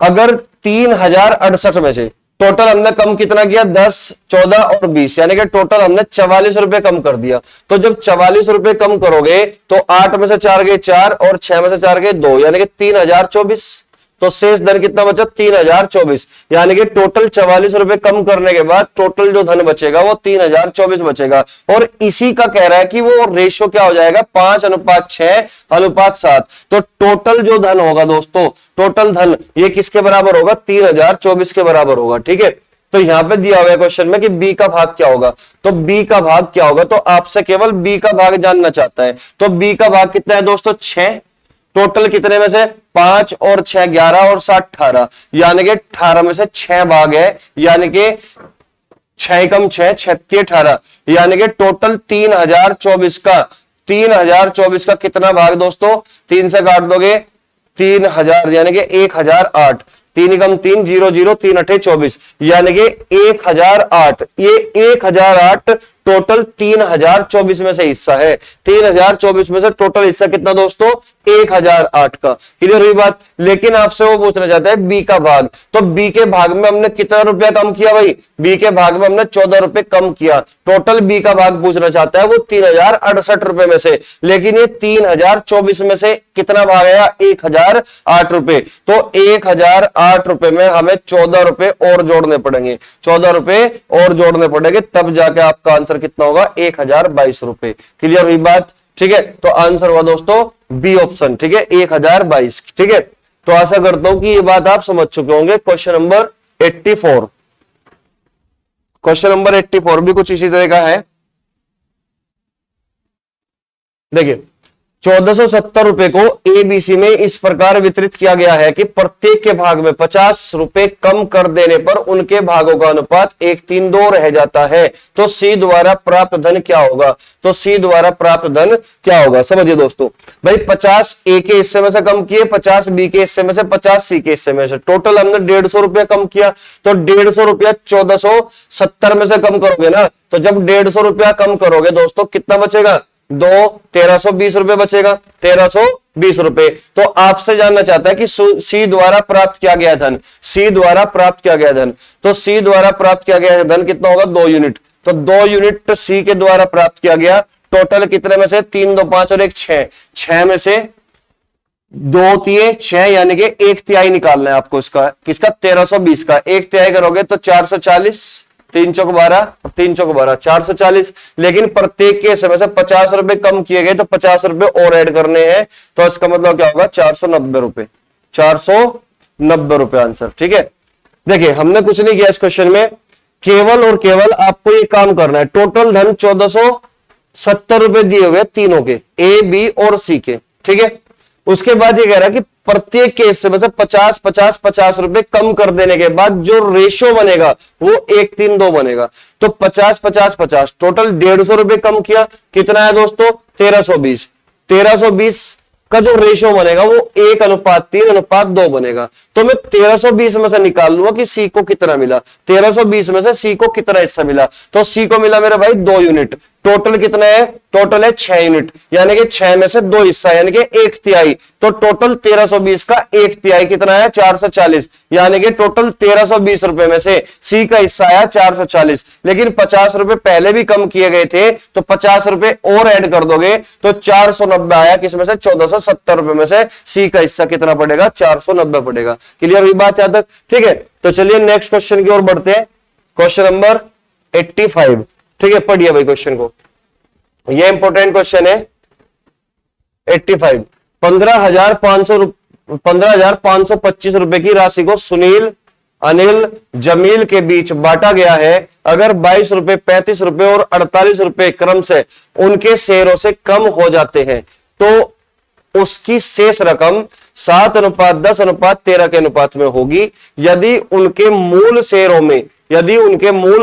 अगर 3,068 में से टोटल हमने कम कितना किया 10, 14 और 20, यानी कि टोटल हमने 44 रुपए कम कर दिया। तो जब 44 रुपए कम करोगे तो 8 में से 4 गए 4 और 6 में से 4 गए 2, यानी कि 3,024। तो शेष धन कितना बचा 3,024, यानी कि टोटल 44 रुपए कम करने के बाद टोटल जो धन बचेगा वो 3,024 बचेगा। और इसी का कह रहा है कि वो रेशो क्या हो जाएगा 5:6:7। तो टोटल जो धन होगा दोस्तों, टोटल धन ये किसके बराबर होगा 3,024 के बराबर होगा, ठीक है। तो यहां पे दिया हुआ है क्वेश्चन में कि बी का भाग क्या होगा, तो बी का भाग क्या होगा, तो आपसे केवल बी का भाग जानना चाहता है। तो बी का भाग कितना है दोस्तों 6, टोटल कितने में से 5 और 6 11 और 7 18, यानी कि 18 में से 6 भाग है, यानी कि 6 कम 6 36 18, यानी कि टोटल 3,024 का कितना भाग दोस्तों, 3 से काट दोगे 3,000 यानी कि 1,008, 3 कम 3 0 0 3 8 24, यानी कि 1,008। ये 1,008 टोटल 3,024 में से हिस्सा है। 3,024 में से टोटल हिस्सा कितना दोस्तों 1,008 का। क्लियर हुई बात। लेकिन आपसे वो पूछना चाहता है बी का भाग, तो बी के भाग में हमने कितना रुपया कम किया भाई, बी के भाग में हमने 14 रुपए कम किया। टोटल बी का भाग पूछना चाहता है वो 3,068 रुपए में से, लेकिन ये 3,024 में से कितना भाग आया 1,008 रुपए। तो 1,008 रुपए में हमें 14 रुपए और जोड़ने पड़ेंगे, 14 रुपए और जोड़ने पड़ेंगे, तब जाके आपका आंसर कितना होगा 1,022 रुपए। क्लियर हुई बात, ठीक है। तो आंसर हुआ दोस्तों बी ऑप्शन, ठीक है 1,022, ठीक है। तो आशा करता हूं कि ये बात आप समझ चुके होंगे। क्वेश्चन नंबर 84, क्वेश्चन नंबर 84 भी कुछ इसी तरह का है। देखिए 1,470 रुपए को एबीसी में इस प्रकार वितरित किया गया है कि प्रत्येक के भाग में 50 रुपए कम कर देने पर उनके भागों का अनुपात 1:3:2 रह जाता है। तो सी द्वारा प्राप्त धन क्या होगा, तो सी द्वारा प्राप्त धन क्या होगा। समझिए दोस्तों, भाई 50 ए के हिस्से में से कम किए, 50 बी के हिस्से में से, 50 सी के हिस्से में से, टोटल हमने 150 रुपया कम किया। तो 150 रुपया 1,470 में से कम करोगे ना, तो जब 150 रुपया कम करोगे दोस्तों कितना बचेगा 1,320 रुपए बचेगा, 1,320 रुपए। तो आपसे जानना चाहता है कि सी द्वारा प्राप्त किया गया धन, सी द्वारा प्राप्त किया गया धन, तो सी द्वारा प्राप्त किया गया धन कितना होगा 2 यूनिट। तो 2 यूनिट सी के द्वारा प्राप्त किया गया। टोटल कितने में से 3 2 5 और 1 6, 6 में से 2 3 6, यानी कि 1/3 निकालना है आपको इसका, किसका 1,320 का। 1/3 करोगे तो 440, 3 चौक 12, 3 चौक 12 440। लेकिन प्रत्येक के समय से 50 रुपए कम किए गए तो 50 रुपए और ऐड करने हैं, तो इसका मतलब क्या होगा 490 रुपए, 490 रुपए आंसर, ठीक है। देखिए हमने कुछ नहीं किया इस क्वेश्चन में, केवल और केवल आपको ये काम करना है। टोटल धन 1470 रुपए दिए हुए तीनों के, ए बी और सी के, ठीक है। उसके बाद ये कह रहा है कि प्रत्येक केस से मतलब 50 कम कर देने के बाद जो रेशियो बनेगा वो 1:3:2 बनेगा। तो 50 टोटल 150 रुपए कम किया, कितना है दोस्तों 1320। 1320 का जो रेशियो बनेगा वो 1:3:2 बनेगा। तो मैं 1320 में से निकाल लूंगा कि सी को कितना मिला। 1320 में से सी को कितना हिस्सा मिला, तो सी को मिला मेरे भाई 2 यूनिट। टोटल कितना है, टोटल है 6 यूनिट, यानी कि 6 में से 2 हिस्सा यानी कि 1/3। तो टोटल 1320 का 1/3 कितना है 440, यानी कि टोटल 1320 रुपए में से सी का हिस्सा आया 440। लेकिन 50 रुपए पहले भी कम किए गए थे, तो 50 रुपए और ऐड कर दोगे तो 490 आया, किसमें से 1470 रुपए में से सी का हिस्सा कितना पड़ेगा 490 पड़ेगा। क्लियर हुई बात यहां तक, ठीक है। तो चलिए नेक्स्ट क्वेश्चन की ओर बढ़ते हैं, क्वेश्चन नंबर 85, ठीक है। पढ़िए भाई क्वेश्चन को, ये इंपॉर्टेंट क्वेश्चन है 85। 15,525 रुपए की राशि को सुनील, अनिल, जमील के बीच बांटा गया है। अगर 22 रुपए, 35 रुपए और 48 रुपए क्रम से उनके शेयरों से कम हो जाते हैं तो उसकी शेष रकम 7:10:13 के अनुपात में होगी। यदि उनके मूल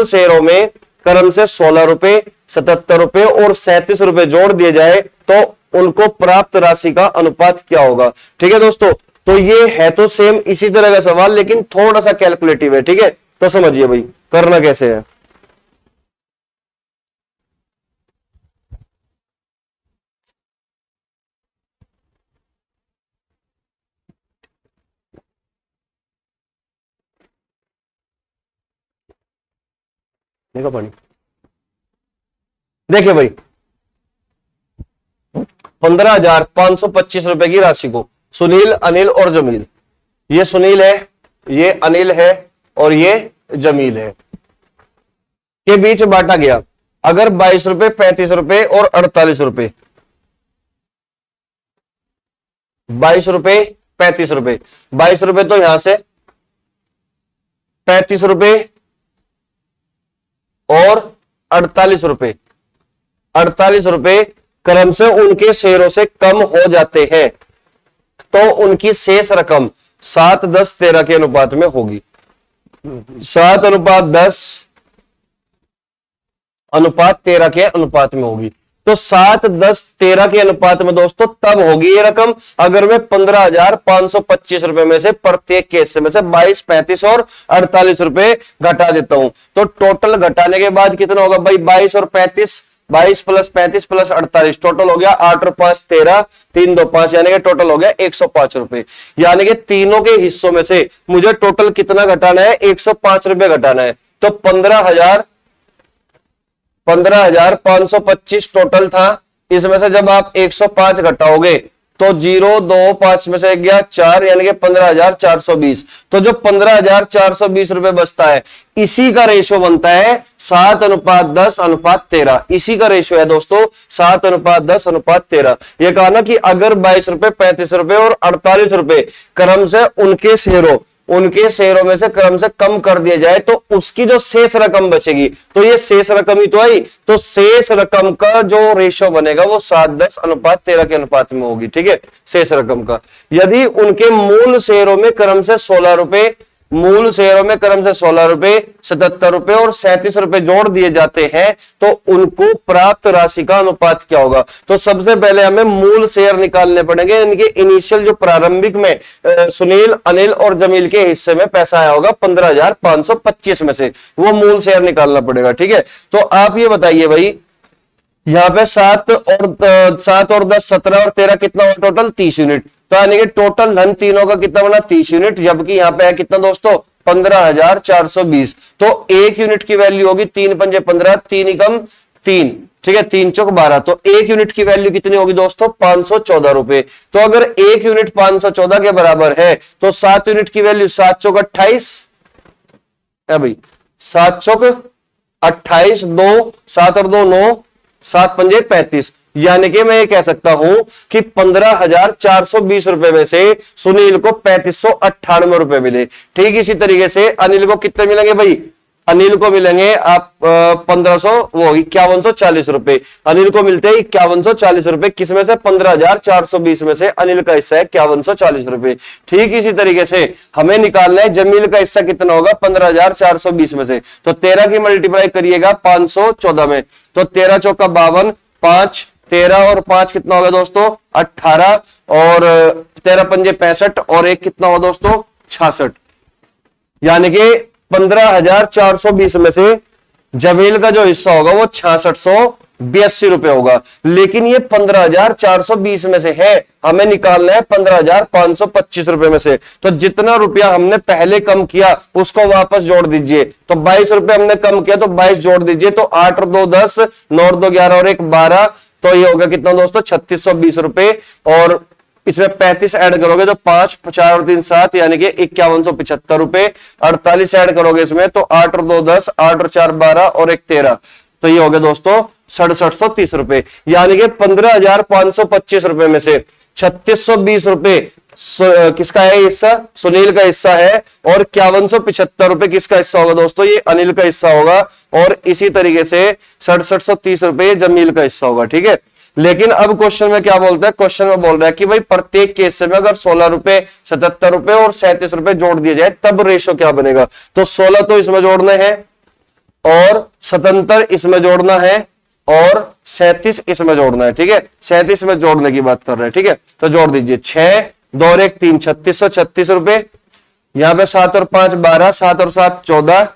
शेयरों में क्रम से 16 रुपए, 77 रुपए और 37 रुपए जोड़ दिए जाए तो उनको प्राप्त राशि का अनुपात क्या होगा। ठीक है दोस्तों, तो ये है तो सेम इसी तरह का सवाल, लेकिन थोड़ा सा कैलकुलेटिव है, ठीक है। तो समझिए भाई करना कैसे है। देखो पानी, देखिए भाई 15,525 रुपए की राशि को सुनील, अनिल और जमील, ये सुनील है, ये अनिल है और ये जमील है, के बीच बांटा गया। अगर 22 रुपए, 35 रुपए और 48 रुपए, 22 रुपए, 35 रुपए, 22 रुपए तो यहां से, 35 रुपए और 48 रुपए, 48 रुपए क्रम से उनके शेयरों से कम हो जाते हैं तो उनकी शेष रकम 7:10:13 के अनुपात में होगी। 7:10:13 के अनुपात में होगी। तो 7:10:13 के अनुपात में दोस्तों तब होगी ये रकम अगर मैं 15,525 रुपए में से प्रत्येक केस में से 22, 35 और 48 रुपए घटा देता हूं। तो टोटल घटाने के बाद कितना होगा भाई, 22 और 35, 22 प्लस 35 प्लस 48, टोटल हो गया 8 और 5 13, 3 2 5, यानी कि टोटल हो गया 105 रुपए। यानी कि तीनों के हिस्सों में से मुझे टोटल कितना घटाना है, 105 रुपए घटाना है। तो 15,525 टोटल था, इसमें से जब आप 105 घटाओगे तो 0 2 5 में से गया 4, यानी कि 15,420। तो जो 15,420 रुपए बचता है इसी का रेशो बनता है 7:10:13। इसी का रेशो है दोस्तों 7:10:13। ये कहा ना कि अगर 22 रुपए, 35 रुपए और 48 रुपए क्रम से उनके शेयरों में से क्रम से कम कर दिया जाए तो उसकी जो शेष रकम बचेगी, तो ये शेष रकम ही तो आई, तो शेष रकम का जो रेशो बनेगा वो 7:10:13 के अनुपात में होगी। ठीक है, शेष रकम का। यदि उनके मूल शेयरों में क्रम से 16 रुपए, 77 रुपए और 37 रुपए जोड़ दिए जाते हैं तो उनको प्राप्त राशि का अनुपात क्या होगा। तो सबसे पहले हमें मूल शेयर निकालने पड़ेंगे, इनके इनिशियल जो प्रारंभिक में सुनील, अनिल और जमील के हिस्से में पैसा आया होगा 15,525 में से, वो मूल शेयर निकालना पड़ेगा। ठीक है, तो आप ये बताइए भाई, यहाँ पे 7 और 10 17 और 13 कितना हुआ टोटल 30 यूनिट। तो यानी कि टोटल धन तीनों का कितना बना 30 यूनिट, जबकि यहाँ पे है कितना दोस्तों 15,420। तो 1 यूनिट की वैल्यू होगी 3 पंजे 15, 3 एकम 3, ठीक है, 3 चौक 12। तो 1 यूनिट की वैल्यू कितनी होगी दोस्तों 514 रुपए। तो अगर 1 यूनिट 514 के बराबर है तो 7 यूनिट की वैल्यू 7 चौक 28 है भाई, 7 चौक 28, 2 7 और 2 9, 7 पंजे 35। यानी कि मैं ये कह सकता हूं कि 15,420 रुपए में से सुनील को 3598 रुपए मिले। ठीक इसी तरीके से अनिल को कितने मिलेंगे भाई, अनिल को मिलेंगे आप 1500 वो 5140 रुपए, अनिल को मिलते हैं 5140 रुपए, किसमें से 15,420 में से अनिल का हिस्सा है 5140 रुपए। ठीक इसी तरीके से हमें निकालना है जमील का हिस्सा कितना होगा 15,420 में से, तो 13 की मल्टीप्लाई करिएगा 514 में, तो 13 चौका 52, 5 13 और 5 कितना होगा दोस्तों 18, और 13 पंजे 65 और एक कितना होगा दोस्तों 66, यानी कि 15,420 में से जमील का जो हिस्सा होगा वो 6682 रुपए होगा। लेकिन ये 15,420 में से है, हमें निकालना है 15,525 रुपए में से। तो जितना रुपया हमने पहले कम किया उसको वापस जोड़ दीजिए, तो 22 रुपए हमने कम किया तो 22 जोड़ दीजिए, तो 8 और 2 10, 9 और 2 11 और 1 12, तो ये होगा कितना दोस्तों 3620 रुपए, और इसमें 35 ऐड करोगे तो 5 4 और 3 7, यानी कि 5175 रुपए, 48 ऐड करोगे इसमें तो 8 और 2 10, 8 और 4 12 और 1 13, तो ये हो गया दोस्तों 6730 रुपए। यानी कि 15,525 रुपए में से 3620 रुपए किसका है हिस्सा, सुनील का हिस्सा है, और 5175 रुपए किसका हिस्सा होगा दोस्तों, ये अनिल का हिस्सा होगा, और इसी तरीके से 6730 रुपए जमील का हिस्सा होगा। ठीक है, लेकिन अब क्वेश्चन में क्या बोलता है, क्वेश्चन में बोल रहा है कि भाई प्रत्येक केस में अगर 16 रुपए 77 रुपए और 37 रुपए जोड़ दिए जाए तब रेशो क्या बनेगा, तो 16 तो इसमें जोड़ने हैं और 77 इसमें जोड़ना है और 37 इसमें जोड़ना है। ठीक है, 37 में जोड़ने की बात कर रहे हैं। ठीक है, तो जोड़ दीजिए 6 2 और 1 3, 3636 रुपए, यहां पे 7 और 5 12, 7 और 7 14,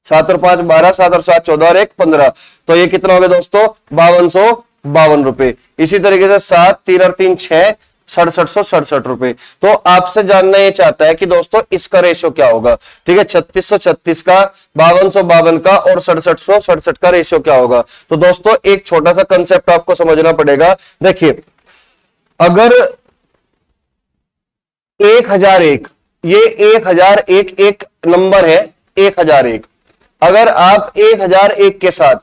7 और 5 12, 7 और 7 14 और 1 15, तो ये कितना हो गया दोस्तों 5252 रुपए। इसी तरीके से 7 3 और 3 6, 6767 रुपए। तो आपसे जानना ये चाहता है कि दोस्तों इसका रेशो क्या होगा। ठीक है, 3636 का, 5252 का और 6767 का रेशो क्या होगा। तो दोस्तों एक छोटा सा कंसेप्ट आपको समझना पड़ेगा। देखिए, अगर 1001, ये 1001 एक नंबर है, 1001, अगर आप 1001 के साथ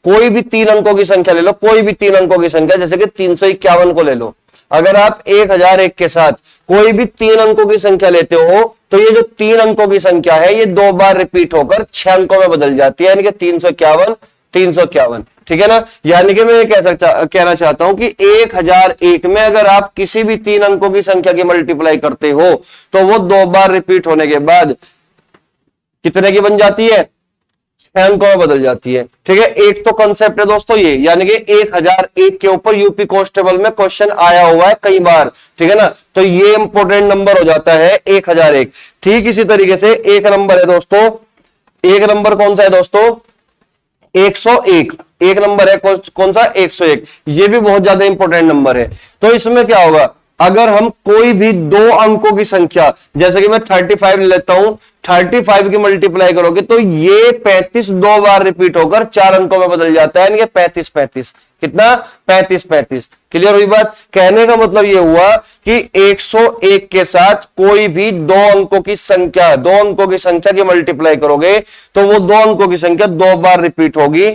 कोई भी 3 अंकों की संख्या ले लो, कोई भी 3 अंकों की संख्या, जैसे कि 351 को ले लो, अगर आप 1001 के साथ कोई भी 3 अंकों की संख्या लेते हो तो ये जो 3 अंकों की संख्या है ये 2 बार रिपीट होकर 6 अंकों में बदल जाती है, यानी कि 351 351। ठीक है ना, यानी कि मैं ये कहना चाहता हूं कि 1001 में अगर आप किसी भी 3 अंकों की संख्या की मल्टीप्लाई करते हो तो वो 2 बार रिपीट होने के बाद कितने की बन जाती है, 6 अंकों में बदल जाती है। ठीक है, एक तो कंसेप्ट है दोस्तों ये, यानी कि 1001 के ऊपर यूपी कांस्टेबल में क्वेश्चन आया हुआ है कई बार। ठीक है ना, तो ये इंपॉर्टेंट नंबर हो जाता है 1001। ठीक इसी तरीके से एक नंबर है दोस्तों, एक नंबर कौन सा है दोस्तों 101, एक नंबर है कौन सा 101, ये भी बहुत ज्यादा इंपॉर्टेंट नंबर है। तो इसमें क्या होगा, अगर हम कोई भी 2 अंकों की संख्या, जैसे कि मैं 35 लेता हूं, 35 की मल्टीप्लाई करोगे तो ये 35 2 बार रिपीट होकर 4 अंकों में बदल जाता है, यानी कि 35 35, कितना 35 35। क्लियर हुई बात, कहने का मतलब ये हुआ कि 101 के साथ कोई भी 2 अंकों की संख्या, 2 अंकों की संख्या की मल्टीप्लाई करोगे तो वो 2 अंकों की संख्या 2 बार रिपीट होगी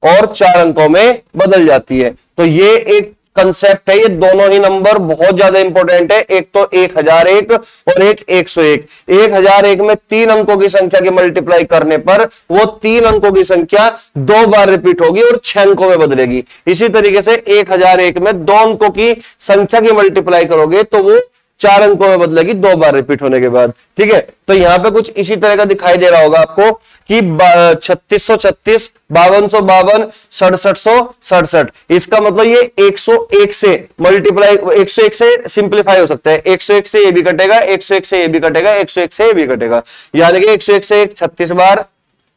और 4 अंकों में बदल जाती है। तो ये एक कंसेप्ट है, ये दोनों ही नंबर बहुत ज्यादा इंपॉर्टेंट है, एक तो 1001 और एक 101। 1001 में 3 अंकों की संख्या की मल्टीप्लाई करने पर वो 3 अंकों की संख्या 2 बार रिपीट होगी और 6 अंकों में बदलेगी। इसी तरीके से 1001 में 2 अंकों की संख्या की मल्टीप्लाई करोगे तो वो 4 अंकों में बदलेगी 2 बार रिपीट होने के बाद। ठीक है, तो यहां पे कुछ इसी तरह का दिखाई दे रहा होगा आपको कि 3636, 5252, 6767, इसका मतलब ये 101 से मल्टीप्लाई, 101 से सिंप्लीफाई हो सकता है, 101 से ये भी कटेगा, 101 से ये भी कटेगा, 101 से ये भी कटेगा, यानी कि 101 से 36 बार,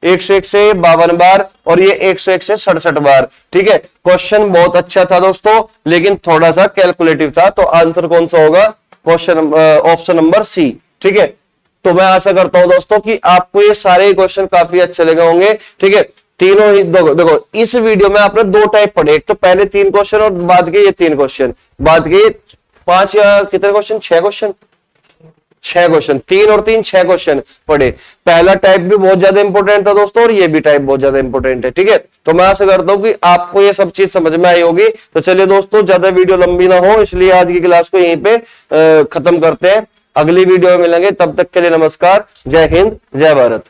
101 से 52 बार और ये 101 से 67 बार। ठीक है, क्वेश्चन बहुत अच्छा था दोस्तों, लेकिन थोड़ा सा कैलकुलेटिव था, तो आंसर कौन सा होगा, क्वेश्चन ऑप्शन नंबर सी। ठीक है, तो मैं आशा करता हूं दोस्तों कि आपको ये सारे क्वेश्चन काफी अच्छे लगे होंगे। ठीक है, तीनों ही देखो इस वीडियो में आपने 2 टाइप पढ़े, एक तो पहले 3 क्वेश्चन और बाद के ये 3 क्वेश्चन, बाद के 5 या कितने क्वेश्चन, 6 क्वेश्चन, 6 क्वेश्चन, 3 और 3 6 क्वेश्चन पढ़े। पहला टाइप भी बहुत ज्यादा इंपॉर्टेंट था दोस्तों और ये भी टाइप बहुत ज्यादा इंपॉर्टेंट है। ठीक है, तो मैं आशा करता हूं कि आपको ये सब चीज समझ में आई होगी। तो चलिए दोस्तों, ज्यादा वीडियो लंबी ना हो इसलिए आज की क्लास को यहीं पे खत्म करते हैं, अगली वीडियो में मिलेंगे, तब तक के लिए नमस्कार, जय हिंद जय भारत।